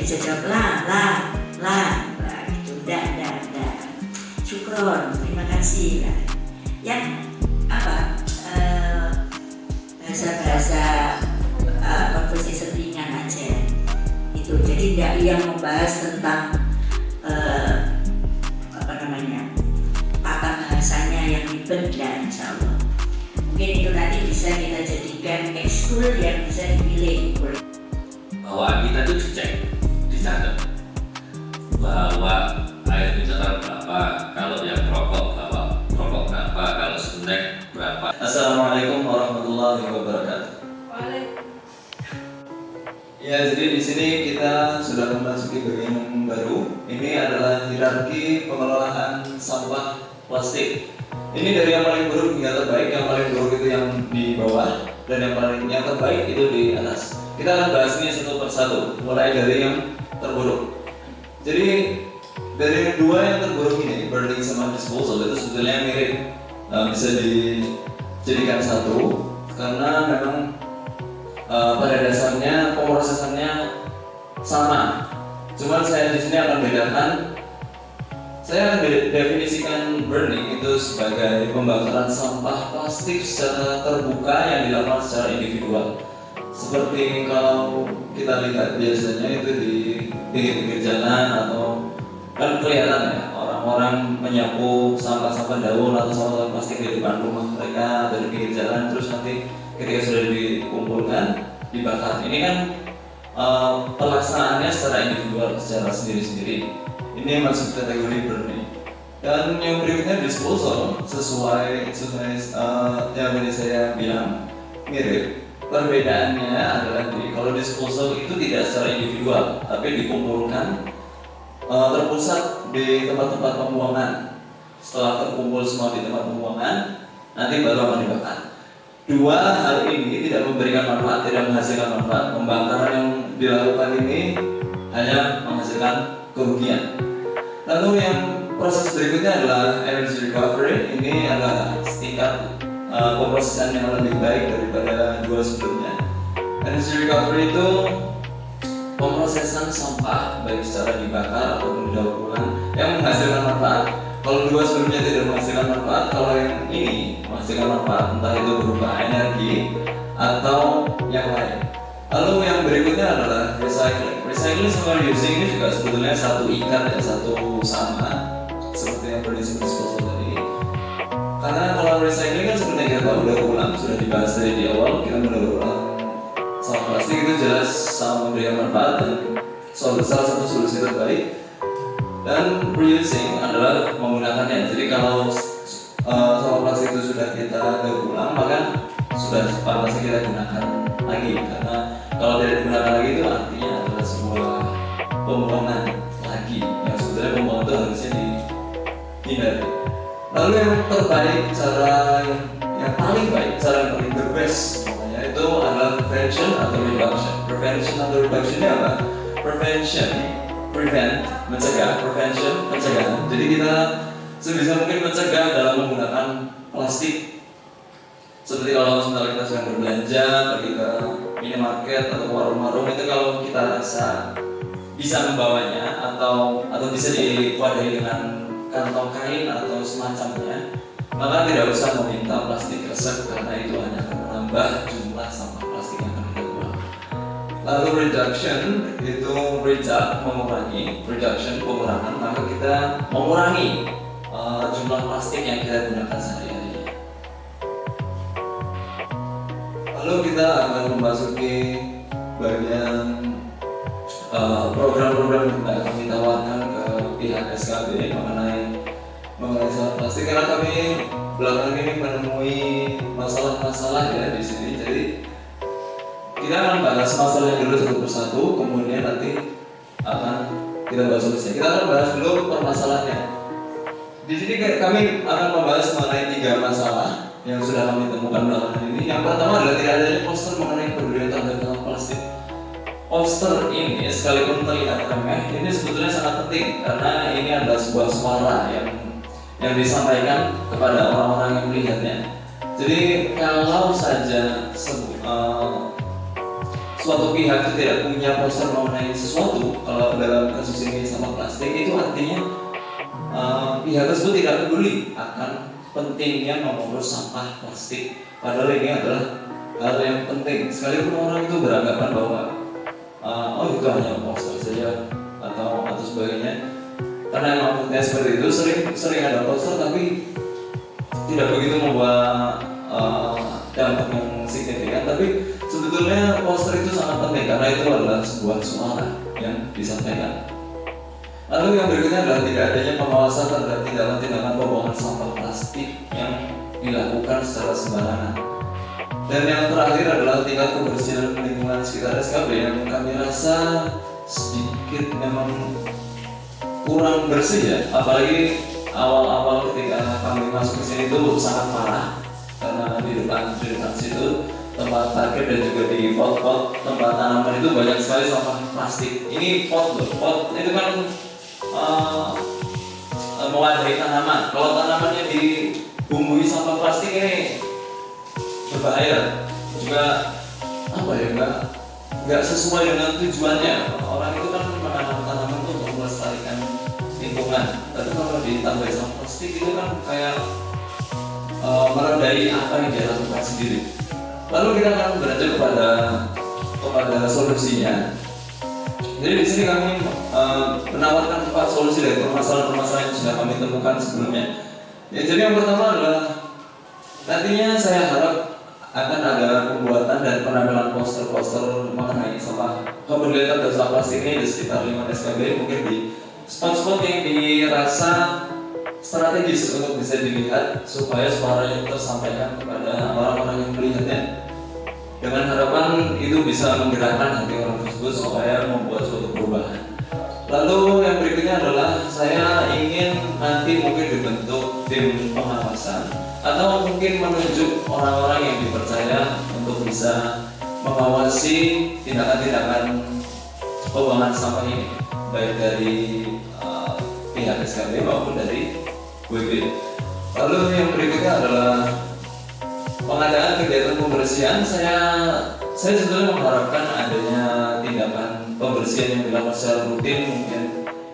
bisa jawab lah gitu, enggak. Syukron, terima kasih lah. Yang bahasa-bahasa conversation ringan aja itu. Jadi tidak yang membahas tentang tata bahasanya yang ribet dan insya Allah. Mungkin itu nanti bisa kita jadikan ekskul yang bisa dipilih. Bawaan kita tuh dicek, dicatat bahwa air mineral berapa, kalau yang rokok berapa, kalau snack berapa. Assalamualaikum warahmatullahi wabarakatuh. Ya, jadi di sini kita sudah memasuki bagian yang baru. Ini adalah hierarki pengelolaan sampah plastik. Ini dari yang paling buruk hingga terbaik. Yang paling buruk itu yang di bawah dan yang terbaik itu di atas. Kita akan bahas ini satu persatu, mulai dari yang terburuk. Jadi dari dua yang terburuk ini, burning sama disposal, itu sebetulnya mirip, bisa dijadikan satu karena memang pada dasarnya pemrosesannya sama. Cuman saya di sini akan bedakan. Saya akan definisikan burning itu sebagai pembakaran sampah plastik secara terbuka yang dilakukan secara individual. Seperti kalau kita lihat biasanya itu di pinggir-pinggir jalan atau kan kelihatan ya orang-orang menyapu sampah-sampah daun atau sampah plastik di depan rumah mereka dari pinggir jalan, terus nanti ketika sudah dikumpulkan dibakar. Ini kan pelaksanaannya secara individual, secara sendiri-sendiri. Ini masuk kategori burning. Dan yang berikutnya disposal, sesuai yang tadi saya bilang mirip. Perbedaannya adalah kalau disposal itu tidak secara individual, tapi dikumpulkan, terpusat di tempat-tempat pembuangan. Setelah terkumpul semua di tempat pembuangan, nanti baru akan dibakar. Dua hal ini tidak memberikan manfaat, tidak menghasilkan manfaat. Pembakaran yang dilakukan ini hanya menghasilkan kerugian. Lalu yang proses berikutnya adalah energy recovery. Ini adalah tingkat pemrosesan yang lebih baik daripada dua sebelumnya. Energy recovery itu pemrosesan sampah baik secara dibakar ataupun didaur ulang yang menghasilkan manfaat. Kalau dua sebelumnya tidak menghasilkan manfaat, kalau yang ini menghasilkan manfaat, entah itu berupa energi atau yang lain. Lalu yang berikutnya adalah recycling. Recycling sama reusing ini juga sebetulnya satu ikat ya, satu sama seperti yang burning sama disposal tadi. Karena kalau recycling kan seperti yang kita tahu udah ulang, sudah dibahas dari di awal, kita mendaur ulang sampah plastik itu jelas sama memberikan manfaat dan salah satu solusi terbaik. Dan reusing adalah menggunakannya. Jadi kalau sampah plastik itu sudah kita daur ulang, maka sudah pantasnya kita gunakan lagi. Karena kalau tidak digunakan lagi itu artinya adalah sebuah pembuangan lagi. Yang sebetulnya pembuangan itu harusnya dihindari. Lalu yang terbaik, cara yang paling baik, cara yang paling the best namanya itu adalah prevention atau reduction. Prevention atau reduction ini apa? Prevention, prevent, mencegah, prevention, pencegahan. Jadi kita sebisa mungkin mencegah dalam menggunakan plastik. Seperti kalau misalnya kita sedang berbelanja, pergi ke minimarket atau warung-warung, itu kalau kita rasa bisa membawanya atau bisa diwadahi dengan kantong kain atau semacamnya, maka tidak usah meminta plastik resek karena itu hanya akan menambah jumlah sampah plastik yang akan kita buang. Lalu reduction itu mengurangi, reduction pengurangan, maka kita mengurangi jumlah plastik yang kita gunakan sehari-hari. Lalu kita akan memasuki bagian program-program yang kami tawarkan ke pihak SKB mengenai sampah plastik, karena kami belakangan ini menemui masalah-masalah ya di sini. Jadi kita akan bahas masalahnya dulu satu persatu, kemudian nanti akan kita bahas solusinya. Kita akan bahas dulu permasalahannya. Di sini kami akan membahas mengenai 3 masalah yang sudah kami temukan belakangan ini. Yang pertama adalah tidak adanya poster mengenai kepedulian terhadap sampah plastik. Poster ini sekalipun terlihat remeh, ini sebetulnya sangat penting karena ini adalah sebuah suara yang disampaikan kepada orang-orang yang melihatnya. Jadi kalau saja suatu pihak itu tidak punya poster mengenai sesuatu, kalau dalam kasus ini sampah plastik, itu artinya pihak tersebut tidak peduli akan pentingnya mengurus sampah plastik. Padahal ini adalah hal yang penting. Sekalipun orang itu beranggapan bahwa oh itu hanya poster saja atau sebagainya. Karena emang pentingnya seperti itu, sering ada poster tapi tidak begitu membawa dampak yang signifikan. Tapi sebetulnya poster itu sangat penting karena itu adalah sebuah suara yang disampaikan. Lalu yang berikutnya adalah tidak adanya pengawasan terhadap tindakan-tindakan pembuangan sampah plastik yang dilakukan secara sembarangan. Dan yang terakhir adalah tingkat kebersihan lingkungan sekitar SKB yang kami rasa sedikit memang kurang bersih ya. Apalagi awal-awal ketika kami masuk ke sini itu sangat parah karena di depan situ tempat parkir dan juga di pot-pot tempat tanaman itu banyak sekali sampah plastik. Ini pot itu kan mewadahi tanaman. Kalau tanamannya dibumbui sampah plastik ini berbahaya. Juga apa ya, nggak sesuai dengan tujuannya. Orang itu kan menanam tanaman itu untuk melestarikan lingkungan. Tapi kalau ditambah sampah plastik itu kan kayak meredai apa yang dia lakukan sendiri. Lalu kita akan beranjak kepada solusinya. Jadi di sini kami menawarkan 4 solusi dari permasalahan-permasalahan yang sudah kami temukan sebelumnya. Ya, jadi yang pertama adalah nantinya saya harap akan ada pembuatan dan penampilan poster-poster mengenai sampah keberlanjutan dan sampah plastik ini di sekitar 5 SKB, mungkin di spot-spot yang dirasa strategis untuk bisa dilihat supaya suaranya tersampaikan kepada orang-orang yang melihatnya. Dengan harapan itu bisa menggerakkan hati orang tersebut supaya membuat suatu perubahan. Lalu yang berikutnya adalah saya ingin nanti mungkin dibentuk tim pengawasan atau mungkin menunjuk orang-orang yang dipercaya untuk bisa mengawasi tindakan-tindakan pembuangan sampah ini, baik dari pihak SKB maupun dari WB. Lalu yang berikutnya adalah pengadaan kegiatan pembersihan. Saya sebetulnya mengharapkan adanya tindakan pembersihan yang dilakukan secara rutin, mungkin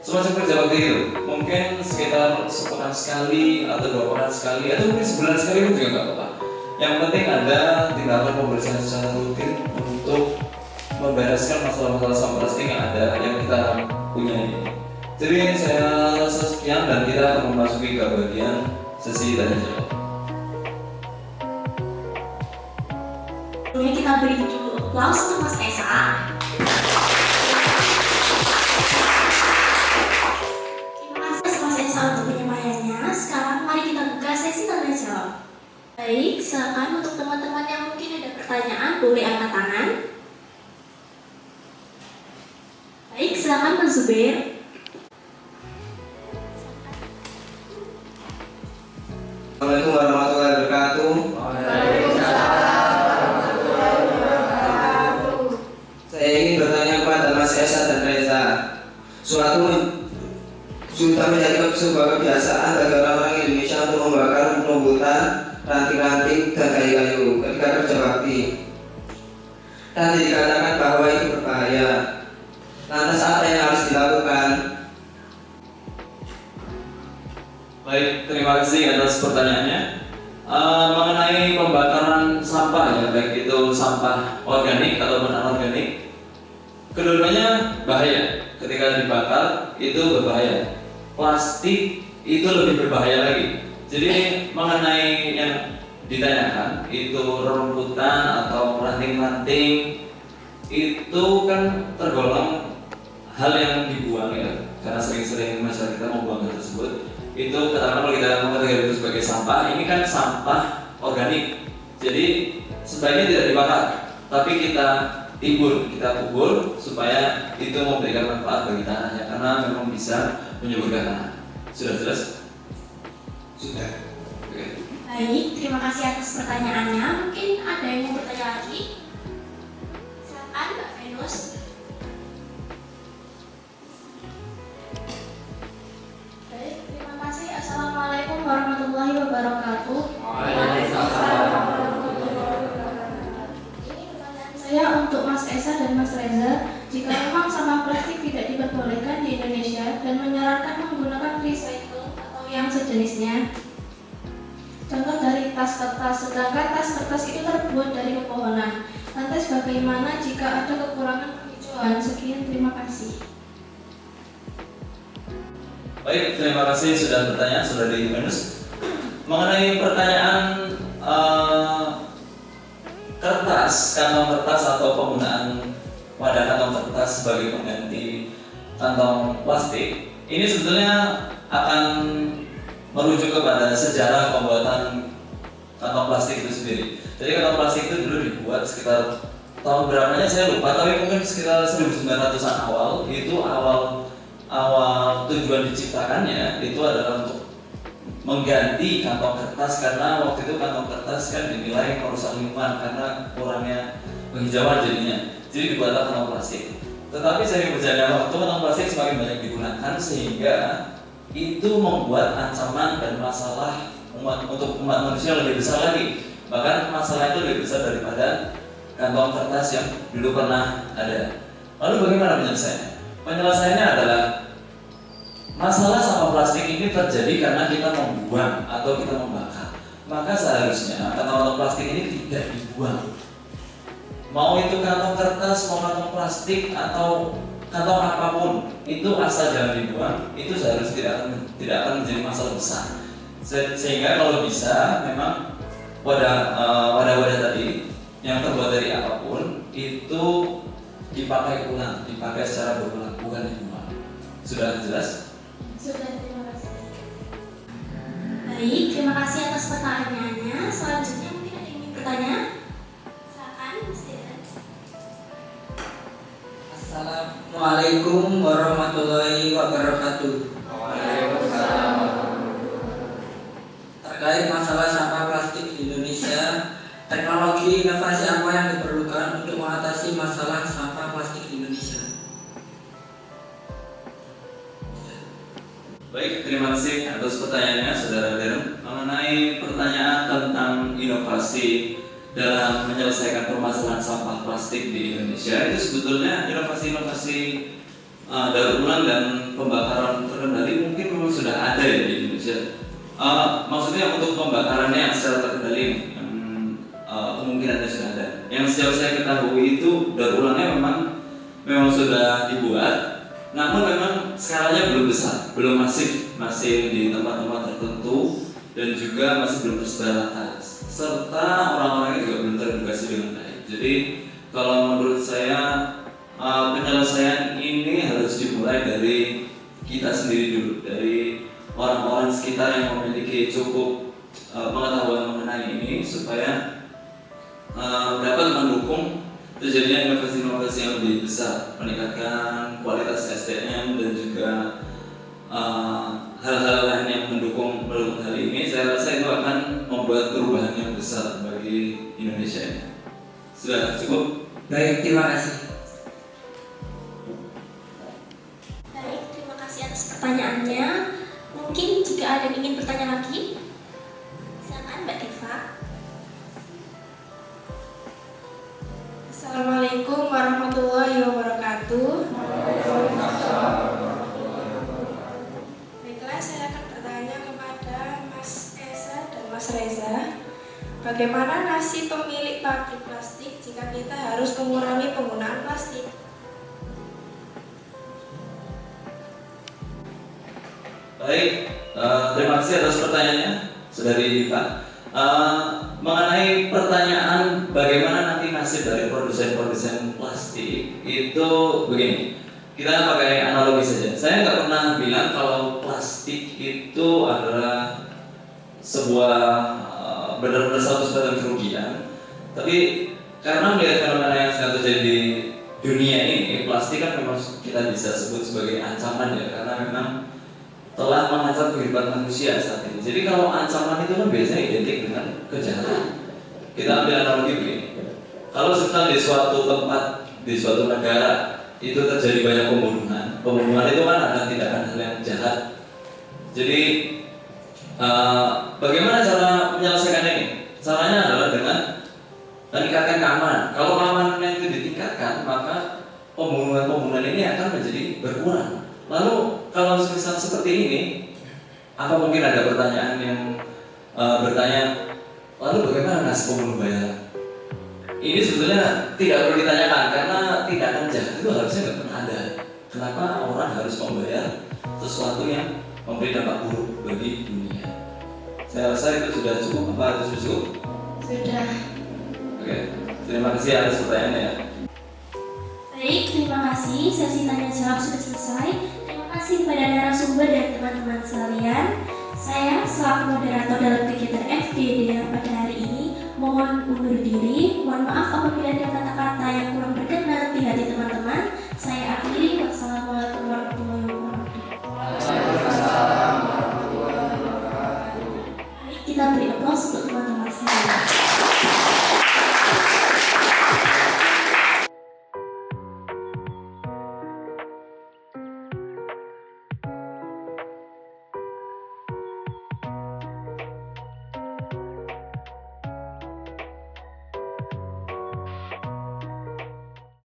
semacam kerja bakti itu, mungkin sekitar sepekan sekali atau 2 pekan sekali atau mungkin sebulan sekali pun juga nggak apa-apa. Yang penting ada tindakan pembersihan secara rutin untuk membereskan masalah-masalah sampah plastik yang ada yang kita punya ini. Jadi saya rasa sekian dan kita akan memasuki ke bagian sesi tanya jawab. Sebelumnya kita beri dulu aplaus untuk Mas Esa. Terima kasih Mas Esa untuk penyampaiannya. Sekarang mari kita buka sesi tanya jawab. Baik, silakan untuk teman-teman yang mungkin ada pertanyaan boleh angkat tangan. Baik, silakan Mas Zubir. Assalamualaikum warahmatullahi wabarakatuh. Saya ingin bertanya kepada Mas Esa dan Reza. Sudah menjadi sebuah kebiasaan bagi orang-orang Indonesia untuk membakar rumputan, ranting-ranting, dan kayu-kayu ketika kerja bakti. Tadi dikatakan bahwa itu berbahaya. Lantas apa yang harus dilakukan? Baik, terima kasih atas pertanyaannya. Mengenai pembakaran sampah ya, baik itu sampah organik ataupun anorganik, kedua-duanya bahaya. Ketika dibakar itu berbahaya. Plastik itu lebih berbahaya lagi. Jadi mengenai yang ditanyakan itu rumputan atau ranting-ranting itu kan tergolong hal yang dibuang ya, karena sering-sering masyarakat kita membuang hal tersebut. Itu katakanlah kalau kita mengatakan itu sebagai sampah, ini kan sampah organik. Jadi sebaiknya tidak dibakar, tapi kita kubur supaya itu memberikan manfaat bagi tanahnya, karena memang bisa menyuburkan tanah. Sudah jelas? Sudah. Oke. Baik, terima kasih atas pertanyaannya. Mungkin ada yang mau bertanya lagi? Silakan Mbak Venus. Baik, terima kasih. Assalamualaikum warahmatullahi wabarakatuh. Waalaikumsalam. Ini pertanyaan saya untuk Mas Mas Esa dan Mas Reza, jika memang sampah plastik tidak diperbolehkan di Indonesia dan menyarankan menggunakan recycle atau yang sejenisnya. Contoh dari tas kertas, sedangkan tas kertas itu terbuat dari pepohonan. Lantas bagaimana jika ada kekurangan penghijauan? Sekian, terima kasih. Baik, terima kasih sudah bertanya, Saudari Venus. Mengenai pertanyaan kertas, kantong kertas atau penggunaan wadah kantong kertas sebagai pengganti kantong plastik, ini sebetulnya akan merujuk kepada sejarah pembuatan kantong plastik itu sendiri. Jadi kantong plastik itu dulu dibuat sekitar tahun berapanya saya lupa, tapi mungkin sekitar 1900-an awal. Itu awal tujuan diciptakannya itu adalah untuk mengganti kantong kertas, karena waktu itu kantong kertas kan dinilai merusak lingkungan karena kurangnya penghijauan jadinya. Jadi dibuatlah kantong plastik. Tetapi seiring berjalannya waktu kantong plastik semakin banyak digunakan sehingga itu membuat ancaman dan masalah untuk umat manusia lebih besar lagi. Bahkan masalah itu lebih besar daripada kantong kertas yang dulu pernah ada. Lalu bagaimana penyelesaiannya? Penyelesaiannya adalah masalah sampah plastik ini terjadi karena kita membuang atau kita membakar. Maka seharusnya kantong plastik ini tidak dibuang. Mau itu kantong kertas, mau kantong plastik atau kantong apapun, itu asal jangan dibuang, itu seharusnya tidak akan menjadi masalah besar. Sehingga kalau bisa memang wadah-wadah tadi yang terbuat dari apapun itu dipakai ulang, dipakai secara berulang, bukan dibuang. Sudah jelas? Sudah, terima kasih. Baik, terima kasih atas pertanyaannya. Selanjutnya mungkin ada yang ingin bertanya? Silakan, Mas Dedan. Assalamualaikum warahmatullahi wabarakatuh. Terkait masalah sampah plastik di Indonesia, teknologi inovasi apa yang diperlukan untuk mengatasi masalah sampah plastik di Indonesia? Baik, terima kasih atas pertanyaannya, Saudara Darren. Mengenai pertanyaan tentang inovasi dalam menyelesaikan permasalahan sampah plastik di Indonesia, itu sebetulnya inovasi-inovasi daur ulang dan pembakaran terkendali mungkin memang sudah ada ya di Indonesia. Maksudnya untuk pembakarannya yang secara terkendali kemungkinannya sudah ada. Yang sejauh saya ketahui itu daur ulangnya memang sudah dibuat, namun memang skalanya belum besar, belum masif, masih di tempat-tempat tertentu dan juga masih belum tersebar rata, serta orang-orangnya juga belum teredukasi dengan baik. Jadi kalau menurut saya penyelesaian ini harus dimulai dari kita sendiri dulu, dari orang-orang sekitar yang memiliki cukup pengetahuan mengenai ini supaya dapat mendukung terjadinya inovasi-inovasi yang lebih besar, meningkatkan kualitas SDM dan juga hal-hal lain yang mendukung hal ini. Saya rasa itu akan membuat perubahan yang besar bagi Indonesia ini. Sudah cukup? Baik, terima kasih. Baik, terima kasih atas pertanyaannya. Mungkin jika ada yang ingin bertanya lagi, silakan Mbak Diva. Assalamualaikum warahmatullahi wabarakatuh. Baiklah, saya akan bertanya kepada Mas Esa dan Mas Reza. Bagaimana nasib pemilik pabrik plastik jika kita harus mengurangi penggunaan plastik? Baik, terima kasih atas pertanyaannya, Saudari Diva. Mengenai pertanyaan bagaimana nanti nasib dari produsen-produsen plastik itu begini, kita pakai analogi saja. Saya nggak pernah bilang kalau plastik itu adalah sebuah benar-benar 100% kerugian, tapi karena melihat fenomena yang sedang terjadi di dunia ini, plastik kan memang kita bisa sebut sebagai ancaman ya, karena memang telah mengancam kehidupan manusia saat ini. Jadi kalau ancaman itu kan biasanya identik dengan kejahatan. Kita ambil analogi begini. Kalau sekarang di suatu tempat, di suatu negara itu terjadi banyak pembunuhan itu kan ada tindakan hal yang jahat. Jadi bagaimana cara menyelesaikan ini? Caranya adalah dengan dan tingkatkan keamanan. Kalau keamanannya itu ditingkatkan, maka pembunuhan ini akan menjadi berkurang. Lalu kalau misal seperti ini, apa mungkin ada pertanyaan yang bertanya, lalu bagaimana nasib pembunuh bayaran? Ini sebetulnya tidak perlu ditanyakan karena tindakan jahat itu harusnya nggak pernah ada. Kenapa orang harus membayar sesuatu yang memberi dampak buruk bagi dunia? Saya rasa itu sudah cukup. Apa itu sudah cukup? Sudah. Oke, terima kasih atas pertanyaannya ya. Baik, terima kasih. Sesi tanya jawab sudah selesai. Terima kasih kepada narasumber dan teman-teman sekalian. Saya selaku moderator dalam kegiatan FDD yang pada hari ini mohon undur diri. Mohon maaf apabila ada kata-kata yang kurang berkenan di hati teman-teman. Saya akhiri. Wassalamualaikum warahmatullahi wabarakatuh. Baik, kita beri aplaus untuk